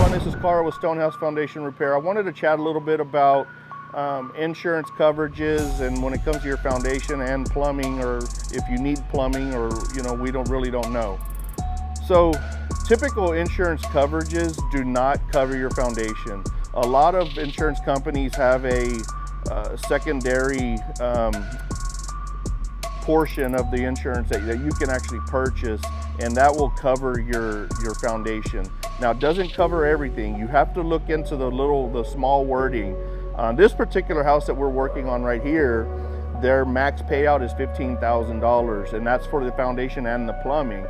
everyone, this is Carl with Stonehouse Foundation Repair. I wanted to chat a little bit about insurance coverages and when it comes to your foundation and plumbing, or if you need plumbing, or we really don't know. So typical insurance coverages do not cover your foundation. A lot of insurance companies have a secondary portion of the insurance that you can actually purchase, and that will cover your foundation. Now, it doesn't cover everything. You have to look into the small wording. This particular house that we're working on right here, their max payout is $15,000, and that's for the foundation and the plumbing.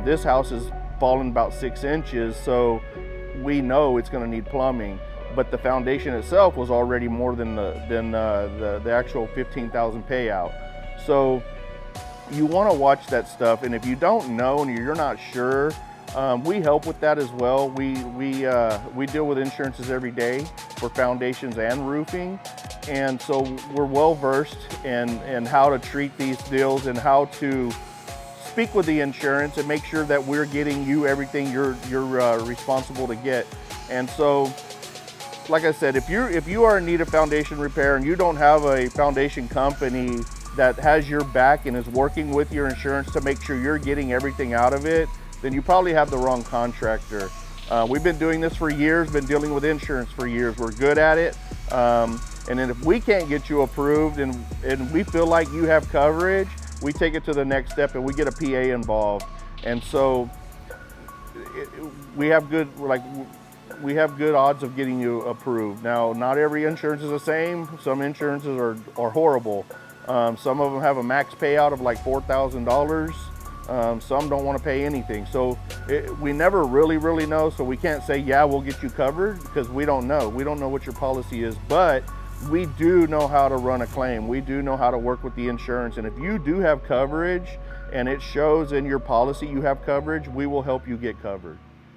This house is fallen about 6 inches, so we know it's going to need plumbing. But the foundation itself was already more than the actual $15,000 payout. So you want to watch that stuff, and if you don't know and you're not sure, we help with that as well. We deal with insurances every day for foundations and roofing, and so we're well versed in how to treat these deals and how to speak with the insurance and make sure that we're getting you everything you're responsible to get. And so, like I said, if you are in need of foundation repair and you don't have a foundation company that has your back and is working with your insurance to make sure you're getting everything out of it, then you probably have the wrong contractor. We've been doing this for years, been dealing with insurance for years. We're good at it. And then if we can't get you approved and we feel like you have coverage, we take it to the next step and we get a PA involved. And so we have good odds of getting you approved. Now, not every insurance is the same. Some insurances are horrible. Some of them have a max payout of like $4,000. Some don't want to pay anything. So we never really know. So we can't say, yeah, we'll get you covered, because we don't know. We don't know what your policy is, but we do know how to run a claim. We do know how to work with the insurance. And if you do have coverage and it shows in your policy you have coverage, we will help you get covered.